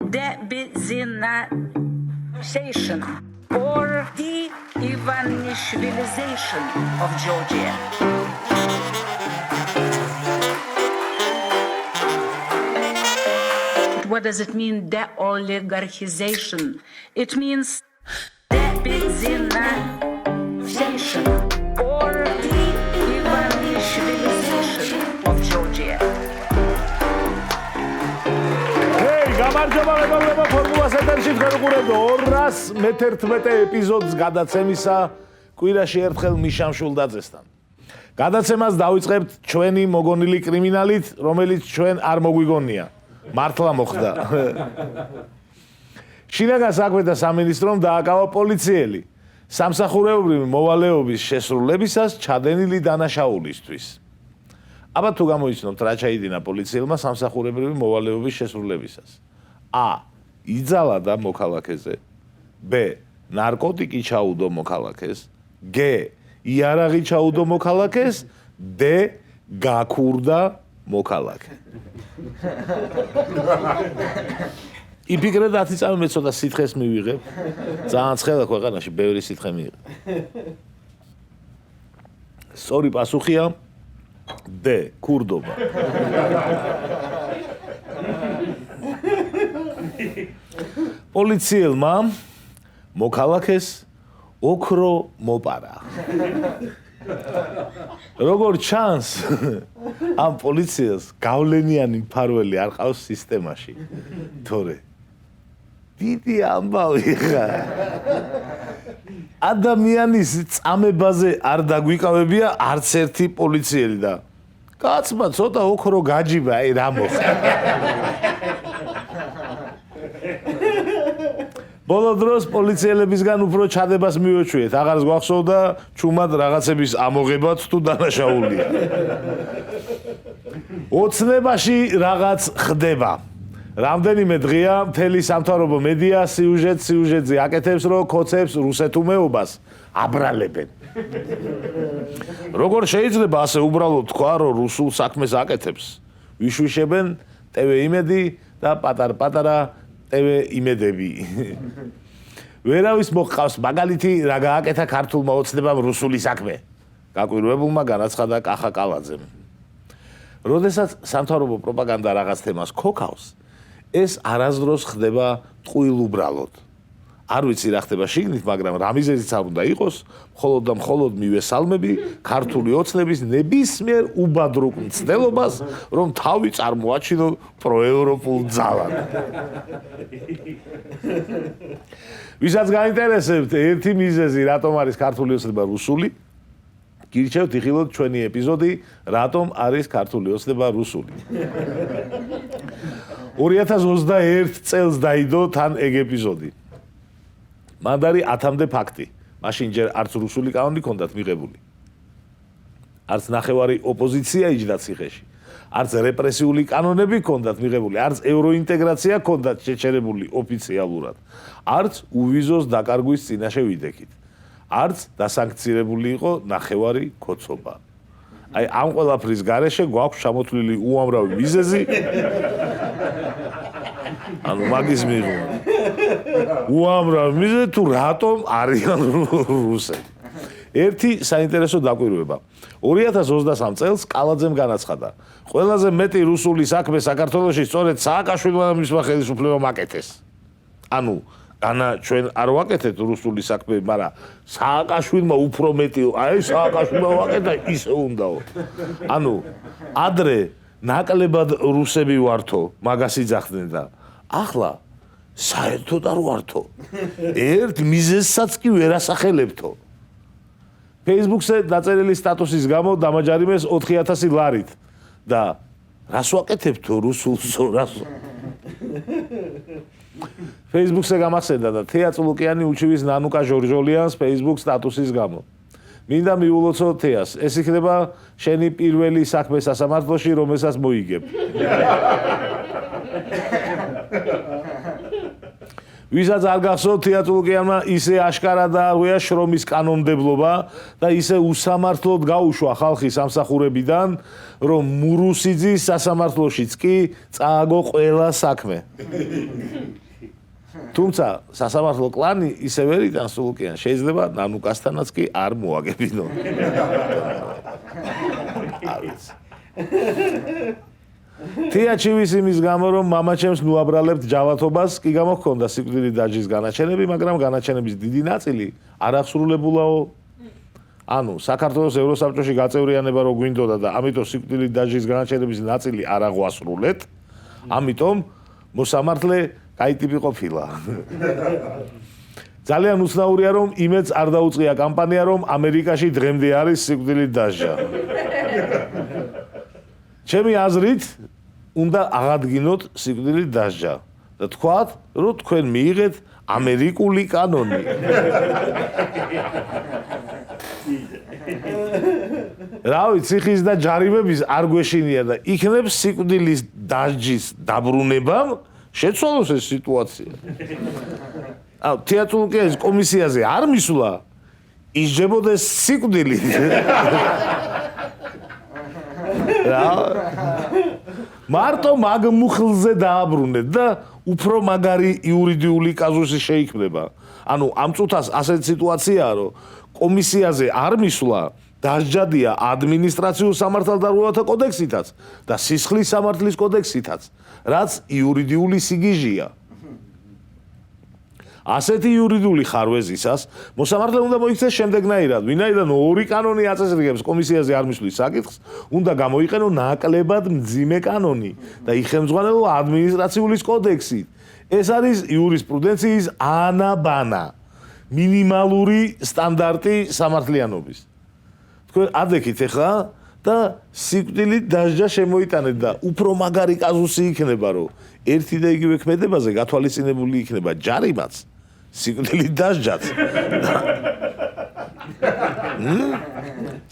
de-Benzinization or de-Ivanishvilization of Georgia. What does it mean, de-oligarchization? It means de-Benzinization or de-Ivanishvilization of Georgia. გამარჯობა მეგობრებო, ფორმულას ეთერში თქვენ უყურებთ 211 ეპიზოდს გადაცემისა კვირაში ერთხელ მიშამ შულდაძესთან. გადაცემას დავიწყებთ ჩვენი მოგონილი კრიმინალით, რომელიც ჩვენ არ მოგვიგონია. მართლა მოხდა. შინაგან საქმეთა სამინისტრომ დააკავა პოლიციელი სამსახურეობრივი მოვალეობის შესრულებისას ჩადენილი დანაშაულისთვის. აბა თუ გამოიცნობთ რა ჩაიდინა პოლიციელმა სამსახურებრივი მოვალეობის შესრულებისას. A. იძალა და მოქალაქეზე. B. ნარკოტიკი ჩაუდო მოქალაქეს. G. იარაღი ჩაუდო მოქალაქეს. D. გაქურდა მოქალაქე. იფიქრე 10 წამი მე ცოტა სითხეს მივიღებ. ძალიან ცხელა ქვეყანაში ბევრი სითხე მიიღე. სწორი პასუხია D. ქურდობა. პოლიციელმა მოქალაქეს ოქრო მოპარა. როგორ ჩანს, ამ პოლიციას გავლენიანი მფარველი არ ყავს სისტემაში. თორე დიდი ამბავი ხა. ადამიანის წამებაზე არ დაგვიკავებია არც ერთი პოლიციელი და კაცმა ცოტა ოქრო გაჯიბა, აი რა მოხდა. ბოლო დროს პოლიციელებისგან უფრო ჩადებას მივეჩვიეთ, აღარს გვახსოვდა ჩუმად რაღაცების ამოღებაც თუ დანაშაულია. ოცნებაში რაღაც ხდება. რამდენიმე დღეა მთელი სამთავრობო მედია სიუჟეტზე აკეთებს, რომ ქოცებს რუსეთუმეობას აბრალებენ. როგორ შეიძლება ასე უბრალოდ თქვა, რომ რუსულ საქმეს აკეთებს? ვიშვიშებენ TV იმედი და პატარ-პატარა TV იმედები. ვერავის მოყავს მაგალითი რა გააკეთა ქართულმა ოცნებამ რუსული საქმე. გაკვირვებულმა განაცხადა კახა კალაძემ. როდესაც სამთავრობო პროპაგანდა რაღაც თემას ქოქავს, ეს არასდროს ხდება ტყუილ უბრალოდ. არ ვიცი რა ხდება შიგნით, მაგრამ რა მიზეზიც არ უნდა იყოს, მხოლოდ და მხოლოდ მივესალმები ქართული ოცნების ნებისმიერ უბადრუკ მცდელობას, რომ თავი წარმოაჩინო პროევროპულ ძალად. ვისაც გაინტერესებთ ერთი მიზეზი, რატომ არის ქართული ოცნება რუსული, გირჩევთ იხილოთ ჩვენი ეპიზოდი, რატომ არის ქართული ოცნება რუსული. 2021 წელს დაიდო თან ეგ ეპიზოდი. მანდარი 10-მდე ფაქტი. მაშინ ჯერ არც რუსული კანონი ჰქონდათ მიღებული. არც ნახევარი ოპოზიცია იჯდა ციხეში. არც რეპრესიული კანონები ჰქონდათ მიღებული, არც ევროინტეგრაცია ჰქონდათ შეჩერებული ოფიციალურად. არც უვიზოს დაკარგვის წინაშე ვიდექით. არც დასანქცირებული იყო ნახევარი ქოცობა. აი ამ ყველაფრის გარეშე გვაქვს ჩამოთვლილი უამრავი მიზეზი. ანუ მაგის მიღმა. უამრავი მიზეზი თუ რატომ არიან რუსები. ერთი საინტერესო დაკვირვება. 2023 წელს კალაძემ განაცხადა, ყველაზე მეტი რუსული საქმე საქართველოში სწორედ სააკაშვილმა და მისმა ხელისუფლებამ აკეთეს. ანუ ანა ჩვენ არ ვაკეთეთ რუსული საქმე, მაგრამ სააკაშვილმა უფრო მეტი, აი სააკაშვილმა ვაკეთა ისე უნდაო. ანუ ადრე ნაკლებად რუსები ვართო, მაგას იძახდნენ და ახლა საერთოდ არ ვართო. ერთ მიზეზსაც კი ვერ ასახელებთო. Facebook-ზე დაწერილი სტატუსის გამო დამაჯარიმეს 4000 ლარით და რას ვაკეთებთო რუსულს რას Facebook-ზე გამახსენდა და თეა წულუკიანი უჩივის ნანუკა ჟორჟოლიანს Facebook სტატუსის გამო. მინდა მიულოცო თეას, ეს იქნება შენი პირველი საქმე სასამართლოში, რომელსაც მოიგებ. ვისაც არ გახსოვთ თეატრალურიანმა ისე აშკარად დაარღვია შრომის კანონმდებლობა და ისე უსამართლოდ გაუშვა ხალხი სამსახურებიდან, რომ მურუსიძის სასამართლოშიც კი წააგო ყველა საქმე. თუმცა სასამართლო კლანი ისე ვერ იტანს სულუკიან, შეიძლება ნანუკასთანაც კი არ მოაგებინონ. თეაჩივის იმის გამო, რომ მამაჩემს ნუაბრალებთ ჯავათობას, კი გამოჰქონდა სიკვდილით დაჯის განაჩენები, მაგრამ განაჩენების დიდი ნაწილი არ აღსრულებულაო. ანუ საქართველოს ევროსაბჭოში გაწევრიანება რო გვინდოდა და ამიტომ სიკვდილით დაჯის განაჩენების ნაწილი არ აღვასრულეთ, ამიტომ მოსამართლე კაი ტიპი ყოფილა. ძალიან უცნაურია, რომ იმედს არ დაუწყია კამპანია, რომ ამერიკაში დღემდე არის სიკვდილით დასჯა. ჩემი აზრით, უნდა აღადგინოთ სიკვდილით დასჯა და თქვათ, რომ თქვენ მიიღეთ ამერიკული კანონი. რა ვიცი, ხის და ჯარიმების არ გვეშინია და იქნებ სიკვდილის დასჯის დაბრუნებამ შეცვალოს ეს სიტუაცია. თეატრალურიის კომისიაზე არ მისვლა, ისჯებოდეს სიკვდილით. მარტო მაგ მუხლზე დააბრუნეთ და უფრო მაგარი იურიდიული კაზუსი შეიქმნება. ანუ ამ წუთას ასეთი სიტუაციაა, რომ კომისიაზე არ მისვლა დასჯადია ადმინისტრაციულ სამართალდარღვევათა კოდექსითაც და სისხლის სამართლის კოდექსითაც, რაც იურიდიული სიგიჟია. ასეთი იურიდიული ხარვეზისას მოსამართლე უნდა მოიქცეს შემდეგნაირად, ვინაიდან ორი კანონი აწესრიგებს კომისიაზე არ მისვლის საკითხს, უნდა გამოიყენო ნაკლებად მძიმე კანონი და იხელმძღვანელო ადმინისტრაციული კოდექსით. ეს არის იურისპრუდენციის ანაბანა, მინიმალური სტანდარტი სამართლიანობის. თქვენ ადექით ახლა და სიკვდილით დასჯა შემოიტანეთ და უფრო მაგარი კაზუსი იქნება, რომ ერთი და იგივე ქმედებაზე გათვალისწინებული იქნება ჯარიმაც, სიკვდილით დასჯაც.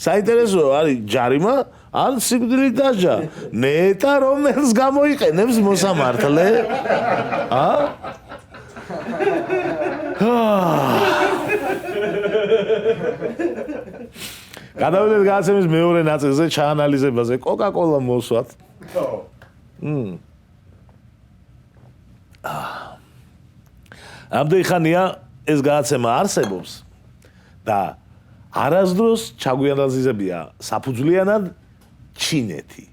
საინტერესო არის ჯარიმა ან სიკვდილით დასჯა. ნეტა რომელს გამოიყენებს მოსამართლე? გადავიდეთ გადაცემის მეორე ნაწილზე, ჩაანალიზებაზე. კოკა-კოლა მოსვათ. ამდენი ხანია ეს გადაცემა არსებობს და არასდროს ჩაგვიანალიზებია საფუძვლიანად ჩინეთი.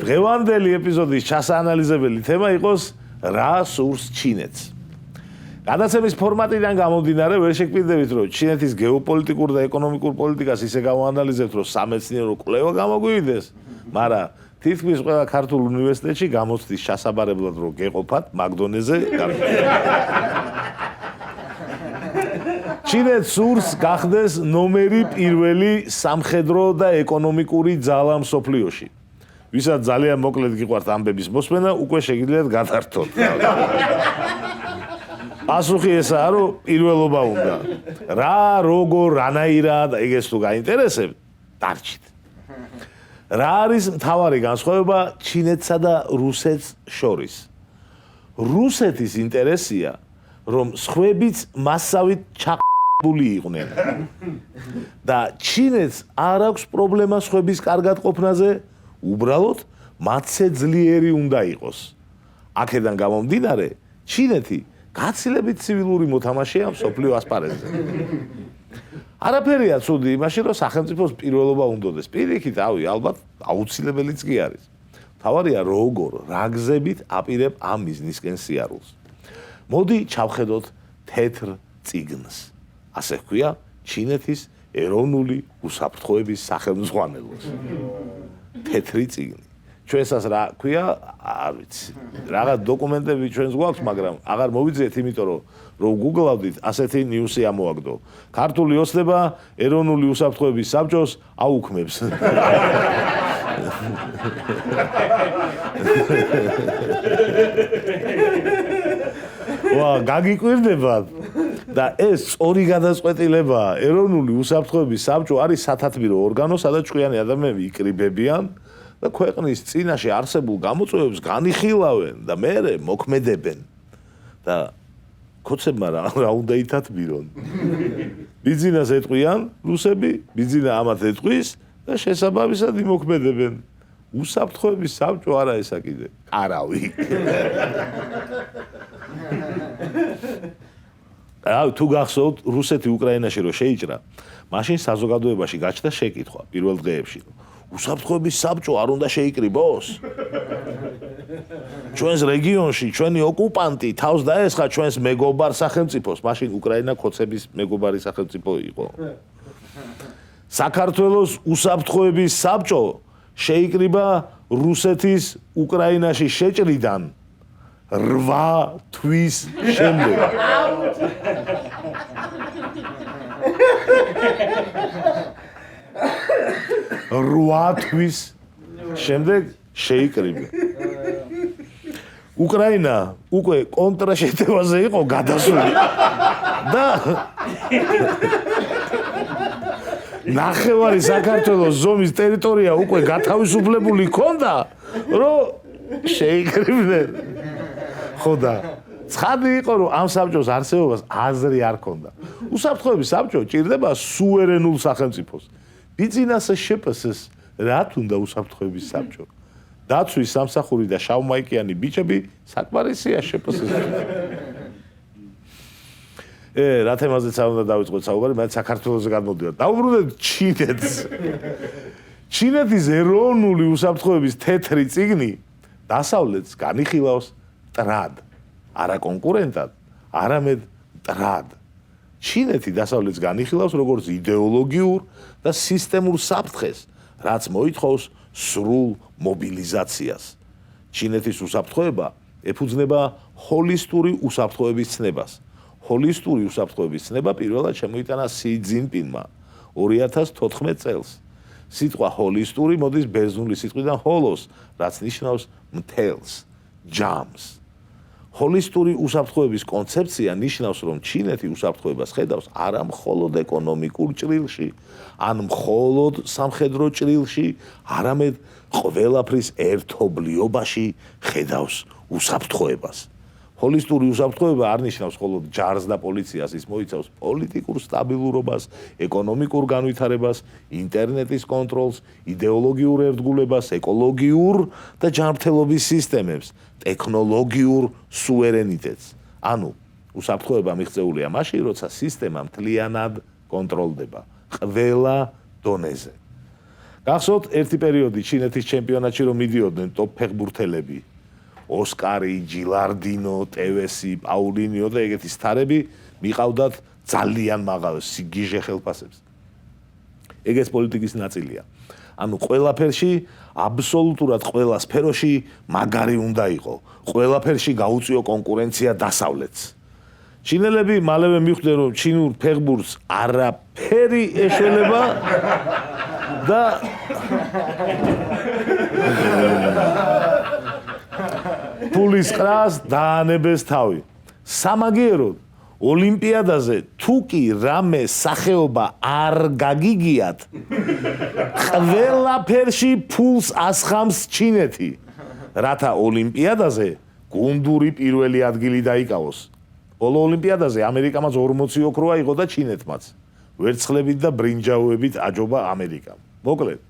დღევანდელი ეპიზოდის ჩასაანალიზებელი თემა იყოს რა სურს ჩინეთს. გადაცემის ფორმატიდან გამომდინარე ვერ შეგვიძლია რომ ჩინეთის გეოპოლიტიკურ და ეკონომიკურ პოლიტიკას ისე გავანალიზებთ, რომ სამეცნიერო კვლევა გამოგვივიდეს, მაგრამ თითქმის ყველა ქართულ უნივერსიტეტში გამოცდის ჩასაბარებლად რომ გეყოფათ მაგდონეზე ჩინეთს სურს გახდეს ნომერი პირველი სამხედრო და ეკონომიკური ძალა მსოფლიოში. ვისაც ძალიან მოკლედ გიყვართ ამბების მოსმენა, უკვე შეგიძლიათ გადართოთ. პასუხი ესაა, რომ პირველობა უნდა. რა, როგორ, რანაირად, ეგეც თუ გაინტერესებთ, დარჩით. რა არის მთავარი განსხვავება ჩინეთსა და რუსეთს შორის? რუსეთის ინტერესია, რომ სხვებიც მასავით ჩაყბული იყვნენ. და ჩინეთს არ აქვს პრობლემა სხვების კარგად ყოფნაზე, უბრალოდ მათზე ძლიერი უნდა იყოს. აქედან გამომდინარე, ჩინეთი გაცილებით ცივილური მოთამაშეა მსოფლიო ასპარეზზე. არაფერია ცუდი იმაში, რომ სახელმწიფოს პირველობა უნდოდეს. პირიქით, ალბათ აუცილებელიც კი არის. მთავარია როგორ, რა გზებით აპირებ ამ მიზნისკენ სიარულს. მოდი ჩავხედოთ თეთრ წიგნს. ასე ჰქვია ჩინეთის ეროვნული უსაფრთხოების სახელმძღვანელოს. თეთრი წიგნი. ჩვენსაც რა ქვია, არ ვიცი. რაღაც დოკუმენტები ჩვენს გვაქვს, მაგრამ აღარ მოვიძიეთ, იმიტომ რომ გუგლავდით, ასეთი ნიუსი ამოაგდო. ქართული ოცნება ეროვნული უსაფრთხოების საბჭოს აუქმებს. გაგიკვირდებათ და ეს სწორი გადაწყვეტილებაა. ეროვნული უსაფრთხოების საბჭო არის სათათბირო ორგანო, სადაც ჭკვიანი ადამიანები იკრიბებიან და ქვეყნის წინაშე არსებულ გამოწვევებს განიხილავენ და მერე მოქმედებენ. და ქოცებმა რა უნდა ითათბირონ. ბიძინას ეტყვიან რუსები, ბიძინა ამათ ეტყვის და შესაბამისად იმოქმედებენ. უსაფრთხოების საბჭო არა ესა კიდე. არავი. თუ გახსოვთ რუსეთი უკრაინაში რო შეიჭრა, მაშინ საზოგადოებაში გაჩნდა შეკითხვა პირველ დღეებში. უსაფრთხოების საბჭო არ უნდა შეიკრიბოს? ჩვენს რეგიონში ჩვენი ოკუპანტი თავს დაესხა ჩვენს მეგობარ სახელმწიფოს, მაშინ უკრაინა ქოცების მეგობარი სახელმწიფო იყო. საქართველოს უსაფრთხოების საბჭო შეიკრიბა რუსეთის უკრაინაში შეჭრიდან 8 თვის შემდეგ. 8 თვის შემდეგ შეიკრიბა. უკრაინა უკვე კონტრშეტევაზე იყო გადასული და ნახევარი საქართველოს ზომის ტერიტორია უკვე გათავისუფლებული ჰქონდა, რომ შეიკრიბნენ. ხო და ცხადი იყო, რომ ამ საბჭოს არსებობას აზრი არ ჰქონდა. უსაფრთხოების საბჭო ჭირდება სუვერენულ სახელმწიფოს. ბიძინას შეპსს რა თუნდა უსაფრთხოების საბჭო? დაცვის სამსახური და შავმაიკიანი ბიჭები საკმარისია შეპსს. რა თემაზეც არ უნდა დავიწყოთ საუბარი, მაგრამ საქართველოს გადმოდივარ. დავუბრუნდეთ ჩინეთს. ჩინეთის ეროვნული უსაფრთხოების თეთრი წიგნი დასავლეთს განიხილავს მტრად, არა კონკურენტად, არამედ მტრად. ჩინეთი დასავლეთს განიხილავს როგორც იდეოლოგიურ და სისტემურ საფრთხეს, რაც მოითხოვს სრულ მობილიზაციას. ჩინეთის უსაფრთხოება ეფუძნება ჰოლისტური უსაფრთხოების ცნებას. ჰოლისტური უსაფრთხოების ცნება პირველად შემოიტანა სი ძინპინმა 2014 წელს. სიტყვა ჰოლისტური მოდის ბერძნული სიტყვიდან ჰოლოს, რაც ნიშნავს მთელს, ჯამს. ჰოლისტური უსაფრთხოების კონცეფცია ნიშნავს, რომ ჩინეთი უსაფრთხოებას ხედავს არა მხოლოდ ეკონომიკურ ჭრილში, ან მხოლოდ სამხედრო ჭრილში, არამედ ყველაფრის ერთობლიობაში ხედავს უსაფრთხოებას. ჰოლისტური უსაფრთხოება არ ნიშნავს მხოლოდ ჯარს და პოლიციას, ის მოიცავს პოლიტიკურ სტაბილურობას, ეკონომიკურ განვითარებას, ინტერნეტის კონტროლს, იდეოლოგიურ ერთგულებას, ეკოლოგიურ და ჯანმრთელობის სისტემებს, ტექნოლოგიურ სუვერენიტეტს. ანუ უსაფრთხოება მიღწეულია მაშინ, როცა სისტემა მთლიანად კონტროლდება ყველა დონეზე. გახსოვთ ერთი პერიოდი ჩინეთის ჩემპიონატში რომ მიდიოდნენ ტოპ ფეხბურთელები, ოსკარი, ჯილარდინო, ტევესი, პაულინიო და ეგეთი სტარები მიყავდათ ძალიან მაღალ სიგიჟე ხელფასებს. ეგეც პოლიტიკის ნაწილია. ანუ ყველაფერში, აბსოლუტურად ყველა სფეროში მაგარი უნდა იყო. ყველაფერში გაუწიო კონკურენცია დასავლეთს. ჩინელები მალევე მიხვდნენ, რომ ჩინურ ფეხბურთს არაფერი ეშველება და ფულის ყრას დაანებეს თავი. სამაგიეროდ ოლიმპიადაზე თუ კი რამე სახეობა არ გაგიგიათ, ყველაფერში ფულს ასხამს ჩინეთი, რათა ოლიმპიადაზე გუნდური პირველი ადგილი დაიკავოს. ბოლო ოლიმპიადაზე ამერიკამაც 40 ოქროა იყო და ჩინეთმაც. ვერცხლებით და ბრინჯაოებით აჯობა ამერიკამ. მოკლედ,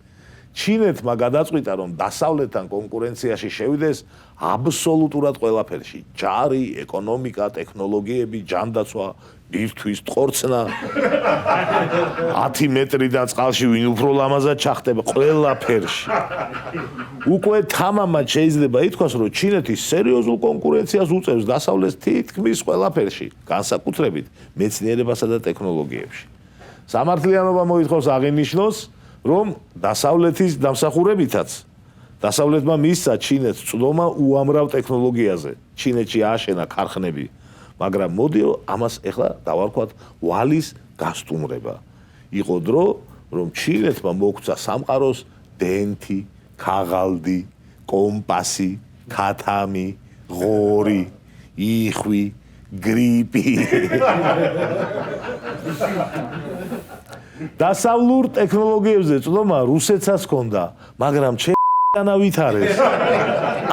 ჩინეთმა გადაწყვიტა, რომ დასავლეთთან კონკურენციაში შევიდეს აბსოლუტურად ყველაფერში. ჯარი, ეკონომიკა, ტექნოლოგიები, ჯანდაცვა, ბირთვის ტყორცნა, 10 მეტრიდან წყალში ვინ უფრო ლამაზად ჩახტება, ყველაფერში. უკვე თამამად შეიძლება ითქვას, რომ ჩინეთი სერიოზულ კონკურენციას უწევს დასავლეთს თითქმის ყველაფერში, განსაკუთრებით მეცნიერებასა და ტექნოლოგიებში. სამართლიანობა მოითხოვს აღინიშნოს, რომ დასავლეთის დამსახურებითაც დასავლეთმა მისცა ჩინეთს წვდომა უამრავ ტექნოლოგიაზე. ჩინეთში ააშენა ქარხნები, მაგრამ მოდი ამას ეხლა დავარქვათ ვალის გასტუმრება. იყო დრო, რომ ჩინეთმა მოგცა სამყაროს დენთი, ქაღალდი, კომპასი, ქათამი, ღორი, იხვი, გრიპი. დასავლურ ტექნოლოგიებზე წვდომა რუსეთსაც ჰქონდა, მაგრამ ჩენა ვითარეს.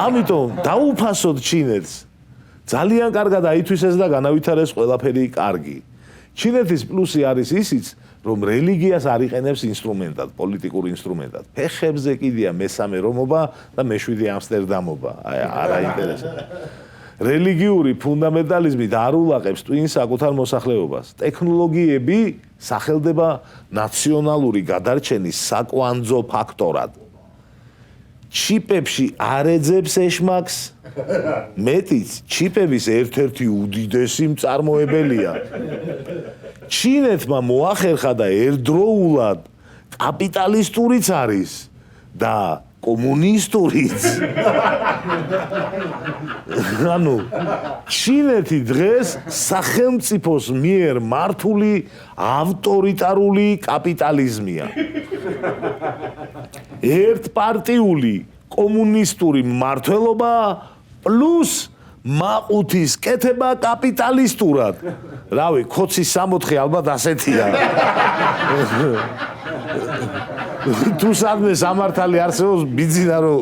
ამიტომ დაუფასოთ ჩინეთს. ძალიან კარგად აითვისეს და განავითარეს ყველაფერი კარგი. ჩინეთის პლუსი არის ისიც, რომ რელიგიას არ იყენებს ინსტრუმენტად, პოლიტიკურ ინსტრუმენტად. ფეხებზე კიდია მესამე რომობა და მეშვიდე ამსტერდამობა. არ აინტერესებს. რელიგიური ფუნდამენტალიზმი დაარულაყებს ტვინს საკუთარ მოსახლეობას. ტექნოლოგიები სახელდება ნაციონალური გადარჩენის საკვანძო ფაქტორად. ჩიპებში არ ეძებს ეშმაკს, მეტიც ჩიპების ერთ-ერთი უდიდესი მწარმოებელია. ჩინეთმა მოახერხა და ერთდროულად კაპიტალისტურიც არის და კომუნისტურიც. ანუ ჩინეთი დღეს სახელმწიფოს მიერ მართული ავტორიტარული კაპიტალიზმია. ერთპარტიული კომუნისტური მმართველობა პლუს მაყუთის კეთება კაპიტალისტურად. რავი, ქოცის 64 ალბათ ასეთია. თუ სადმე სამართალი არსებობს, ბიძინა რომ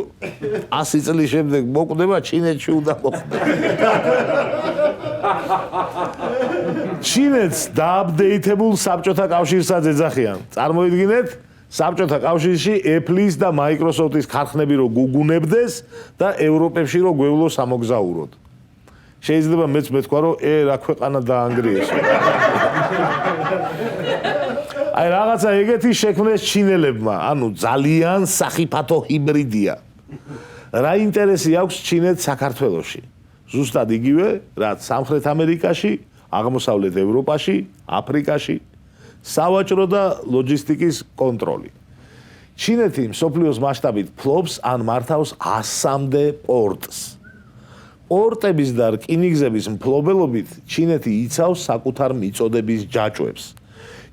100 წლის შემდეგ მოკვდება, ჩინეთში უნდა მოხდეს. ჩინეთს დააპდეითებულ საბჭოთა კავშირსაც ეძახიან. წარმოიდგინეთ, საბჭოთა კავშირში Apple-ის და Microsoft-ის ქარხნები რო გუგუნებდეს და ევროპებში რო გვევლო სამოგზაუროდ. შეიძლება მეც მეთქვა რომ რა ქვეყანა დაანგრიესო. აი რაღაცა ეგეთი შექმნეს ჩინელებმა, ანუ ძალიან სახიფათო ჰიბრიდია. რა ინტერესი აქვს ჩინეთს საქართველოში? ზუსტად იგივე, რაც სამხრეთ ამერიკაში, აღმოსავლეთ ევროპაში, აფრიკაში, სავაჭრო და ლოჯისტიკის კონტროლი. ჩინეთი მსოფლიოს მასშტაბით ფლობს ან მართავს 100-მდე პორტს. პორტების და რკინიგზების მფლობელობით ჩინეთი იცავს საკუთარ მიწოდების ჯაჭვებს.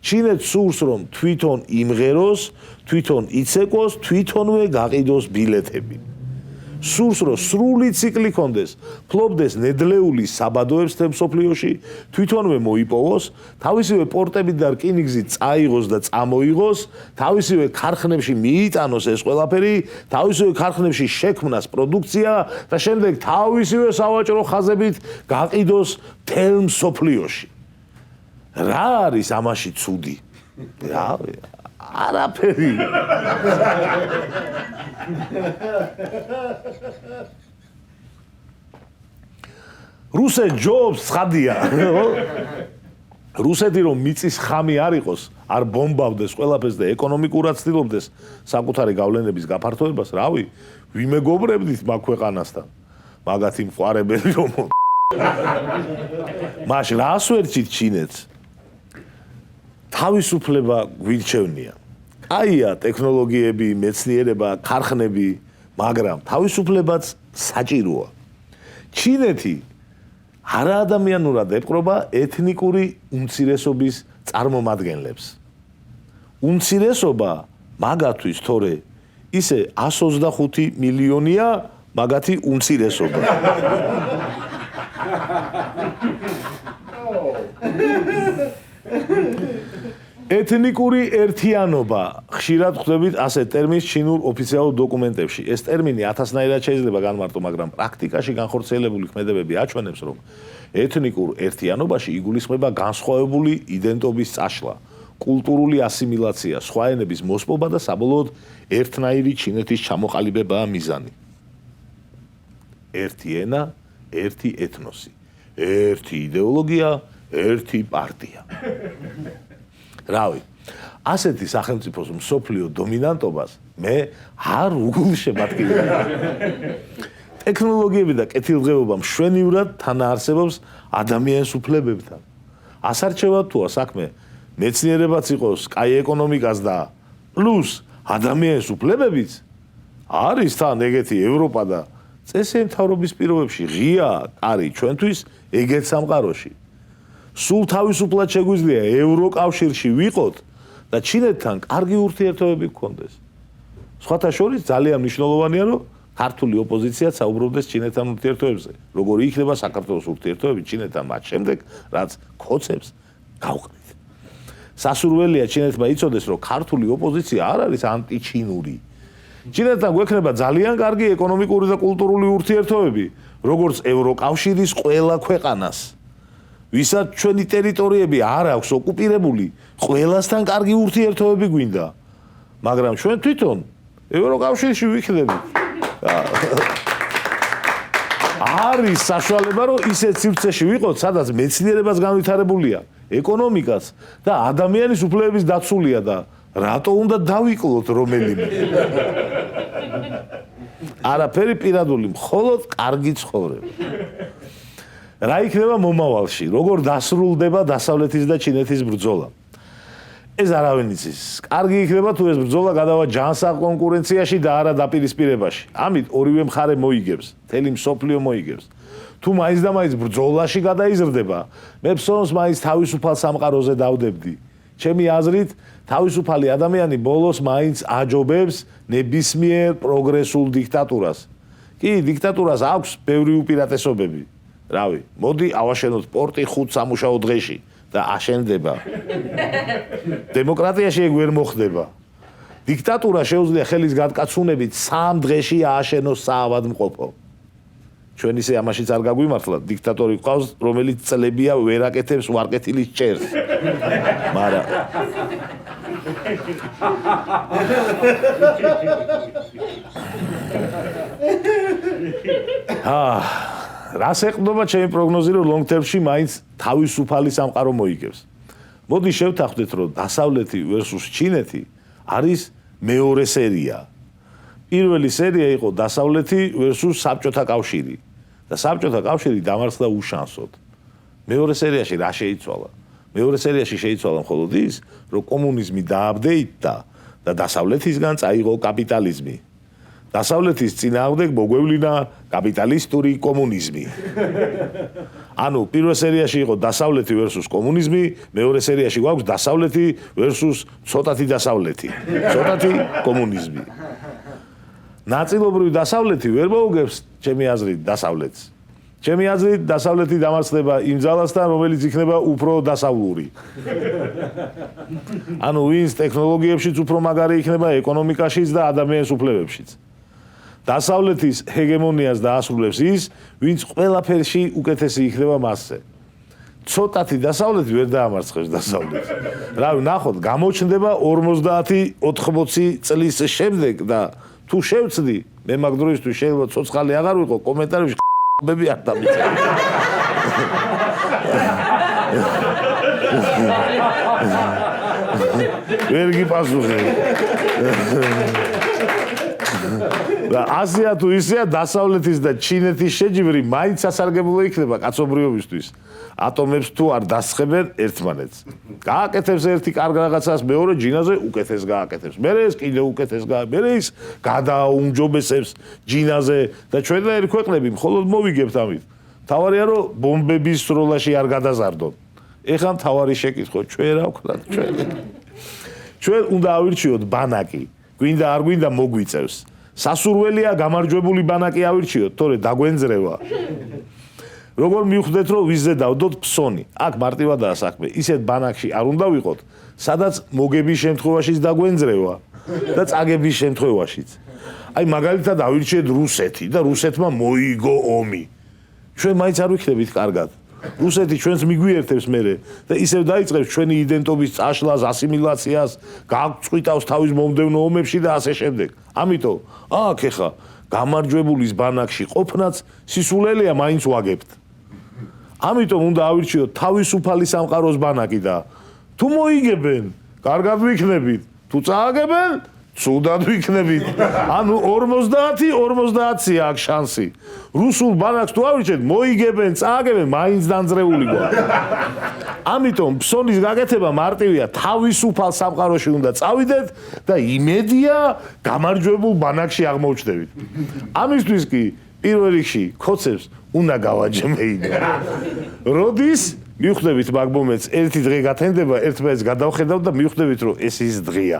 ჩინეთს სურს რომ თვითონ იმღეროს, თვითონ იცეკოს, თვითონვე გაყიდოს ბილეთები. სურს რომ სრული ციკლი კონდეს, ფლობდეს ნედლეული საბადოებს მსოფლიოში, თვითონვე მოიპოვოს, თავისივე პორტებით და რკინიგზით წაიღოს და წამოიღოს, თავისივე ქარხნებში მიიტანოს ეს ყველაფერი, თავისივე ქარხნებში შექმნას პროდუქცია და შემდეგ თავისივე სავაჭრო ხაზებით გაყიდოს მთელ მსოფლიოში. რა არის ამაში ცუდი? არაფერი. რუსეთ ჯობს ცხადია. რუსეთი რომ მიწის ხამი არ იყოს, არ ბომბავდეს ყველაფერს და ეკონომიკურად ცდილობდეს საკუთარი გავლენების გაფართოებას, რავი, ვიმეგობრებდით მაგ ქვეყანასთან. მაგათი მყარებელი რომ მაშინ რას ვერჩით ჩინეთს? თავისუფლება გვირჩევნია. აია ტექნოლოგიები, მეცნიერება, ქარხნები, მაგრამ თავისუფლებაც საჭიროა. ჩინეთი არაადამიანურად ეპყრობა ეთნიკური უმცირესობის წარმომადგენლებს. უმცირესობა მაგათვის თორე ისე 125 მილიონია მაგათი უმცირესობა. ეთნიკური ერთიანობა ხშირად ხვდებით ასეთ ტერმინს ჩინურ ოფიციალურ დოკუმენტებში. ეს ტერმინი 1000-ნაირად შეიძლება განმარტო, მაგრამ პრაქტიკაში განხორციელებული ქმედებები აჩვენებს, რომ ეთნიკურ ერთიანობაში იგულისხმება განსხვავებული იდენტობის წაშლა, კულტურული ასიმილაცია, სხვა ენების მოსპობა და საბოლოოდ ერთნაირი ჩინეთის ჩამოყალიბებაა მიზანი. ერთი ენა, ერთი ეთნოსი, ერთი იდეოლოგია, ერთი პარტია. რავი, ასეთი სახელმწიფოს მსოფლიო დომინანტობას მე არ უგულშემატკივარი. ტექნოლოგიები და კეთილდღეობა მშვენივრად თანაარსებობს ადამიანის უფლებებთან. ასარჩევად თუა საქმე მეცნიერებაც იყოს, კაი ეკონომიკას და პლუს ადამიანის უფლებებიც არის თან ეგეთი ევროპა და წესიერი მთავრობის პირობებში ღია კარი ჩვენთვის ეგეთ სამყაროში. სულ თავისუფლად შეგვიძლია ევროკავშირში ვიყოთ და ჩინეთთან კარგი ურთიერთობები გქონდეს. სხვათა შორის ძალიან მნიშვნელოვანია, რომ ქართული ოპოზიცია საუბრობდეს ჩინეთთან ურთიერთობებზე. როგორი იქნება საქართველოს ურთიერთობები ჩინეთთან მათ შემდეგ, რაც ქოცებს გავყრით. სასურველია ჩინეთმა იცოდეს, რომ ქართული ოპოზიცია არ არის ანტიჩინური. ჩინეთთან გვექნება ძალიან კარგი ეკონომიკური და კულტურული ურთიერთობები, როგორც ევროკავშირის ყველა ქვეყანას. ვისაც ჩვენი ტერიტორიები არ აქვს ოკუპირებული, ყველასთან კარგი ურთიერთობები გვინდა. მაგრამ ჩვენ თვითონ ევროკავშირში ვიქნებით. არის საშუალება, რომ ისეთ სივრცეში ვიყოთ, სადაც მეცნიერებას განვითარებულია, ეკონომიკაც და ადამიანის უფლებების დაცულია და რატო უნდა დავიკლოთ რომელიმე? არაფერი პირადული, მხოლოდ კარგი ცხოვრება. რა იქნება მომავალში? როგორ დასრულდება დასავლეთის და ჩინეთის ბრძოლა? ეს არავინ იცის. კარგი იქნება თუ ეს ბრძოლა გადავა ჯანსაღ კონკურენციაში და არა დაპირისპირებაში. ამით ორივე მხარე მოიგებს, მთელი მსოფლიო მოიგებს. თუ მაინც და მაინც ბრძოლაში გადაიზრდება, მე ფსონს მაინც თავისუფალ სამყაროზე დავდებდი. ჩემი აზრით, თავისუფალი ადამიანი ბოლოს მაინც აჯობებს ნებისმიერ პროგრესულ დიქტატურას. კი, დიქტატურას აქვს ბევრი უპირატესობები. რავი, მოდი ავაშენოთ პორტი 5 სამუშაო დღეში და აშენდება. დემოკრატიაში ეგ ვერ მოხდება. დიქტატურა შეუძლია ხელის გადკაცუნებით 3 დღეში ააშენოს საავადმყოფო. ჩვენ ისე ამაშიც არ გაგვიმართლა, დიქტატორი ყავს, რომელიც წლებია ვერ აკეთებს ვარკეთილის ჭერს. მაგრამ რას ეყრდნობა ჩემი პროგნოზი, რომ long term-ში მაინც თავისუფალი სამყარო მოიგებს. მოდი შევთანხმდეთ, რომ დასავლეთი versus ჩინეთი არის მეორე სერია. პირველი სერია იყო დასავლეთი versus საბჭოთა კავშირი და საბჭოთა კავშირი დამარცხდა უშანსოდ. მეორე სერიაში რა შეიცვალა? მეორე სერიაში შეიცვალა მხოლოდ ის, რომ კომუნიზმი დააპდეიტდა და დასავლეთისგან წაიღო კაპიტალიზმი. დასავლეთის წინააღმდეგ მოგვევლინა კაპიტალისტური კომუნიზმი. ანუ პირველ სერიაში იყო დასავლეთი versus კომუნიზმი, მეორე სერიაში გვაქვს დასავლეთი versus ცოტათი დასავლეთი. ცოტათი კომუნიზმი. ნაწილობრივ დასავლეთი ვერ მოუგებს ჩემი აზრით დასავლეთს. ჩემი აზრით დასავლეთი დამარცხდება იმ ძალასთან, რომელიც იქნება უფრო დასავლური. ანუ ვინც ტექნოლოგიებშიც უფრო მაგარი იქნება, ეკონომიკაშიც და ადამიანის უფლებებშიც. დასავლეთის ჰეგემონიას დაასრულებს ის, ვინც ყველაფერში უკეთესი იქნება მასზე. ცოტათი დასავლეთი ვერ დაამარცხებს დასავლეთს. რავი, ნახოთ, გამოჩნდება 50-80 წლის შემდეგ და თუ შევცდი, მე მაგ დროისთვის შეიძლება ცოცხალი აღარ ვიყო, კომენტარებში ბები არ დამიწერე. ვერ გიპასუხე. და აზია თუ ისეა, დასავლეთის და ჩინეთის შეჯიბრი მაინც სასარგებლო იქნება კაცობრიობისთვის. ატომებს თუ არ დასხებენ ერთმანეთს. გააკეთებს ერთი კარგ რაღაცას, მეორე ჯინაზე უკეთეს გააკეთებს. მერე ეს კიდე უკეთეს მერე ის გადააუმჯობესებს ჯინაზე და ჩვენნაირი ქვეყნები მხოლოდ მოვიგებთ ამით. თავარია რომ ბომბების სროლაში არ გადაზარდონ. ეხლა თავარი შეკითხო, ჩვენ რა ვქნათ ჩვენ. ჩვენ უნდა ავირჩიოთ ბანაკი. გვინდა არ გვინდა მოგვიწევს. სასურველია გამარჯვებული ბანაკი ავირჩიოთ, თორე დაგვენძრევა. როგორ მივხვდეთ, რომ ვიზზე დავდოთ ფსონი? აქ მარტივადაა საქმე. ისეთ ბანაკში არ უნდა ვიყოთ, სადაც მოგების შემთხვევაშიც დაგვენძრევა და წაგების შემთხვევაშიც. აი მაგალითად ავირჩიეთ რუსეთი და რუსეთმა მოიგო ომი. ჩვენ მაინც არ ვიქნებით კარგად. რუსეთი ჩვენს მიგვიერთებს მერე და ისევ დაიწყებს ჩვენი იდენტობის წაშლას, ასიმილაციას, გაგწყვიტავს თავის მომდევნო ომებში და ასე შემდეგ. ამიტომ აქ ეხა გამარჯვებულის ბანაკში ყოფნაც სისულელეა მაინც ვაგებთ. ამიტომ უნდა ავირჩიოთ თავისუფალი სამყაროს ბანაკი და თუ მოიგებენ, კარგად ვიქნებით, თუ წააგებენ, ცუდად ვიქნებით. ანუ 50-50-ია აქ შანსი. რუსულ ბანაკს თუ ავირჩიეთ, მოიგებენ, წააგებენ, მაინც დანძრეული გვაქვს. ამიტომ ფსონის გაკეთება მარტივია, თავისუფალ სამყაროში უნდა წავიდეთ და იმედია გამარჯვებულ ბანაკში აღმოჩნდებით. ამისთვის კი პირველ რიგში ქოცებს უნდა გავაჯმეინო. როდის მივხვდებით მაგ მომენტს, ერთი დღე გათენდება, ერთმანეთს გადავხედავ და მივხვდებით, რომ ეს ის დღეა.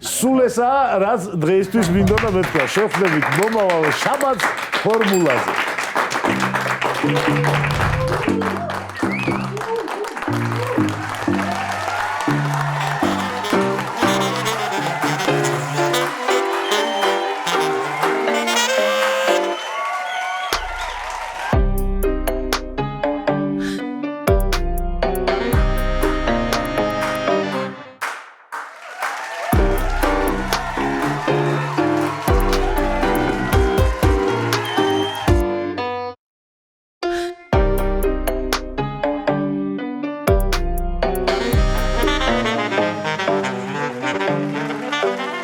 სულ ესაა, რაც დღეისთვის მინდოდა მეთქვა. შევხვდებით მომავალ შაბათს ფორმულაზე. მოგესალმებით.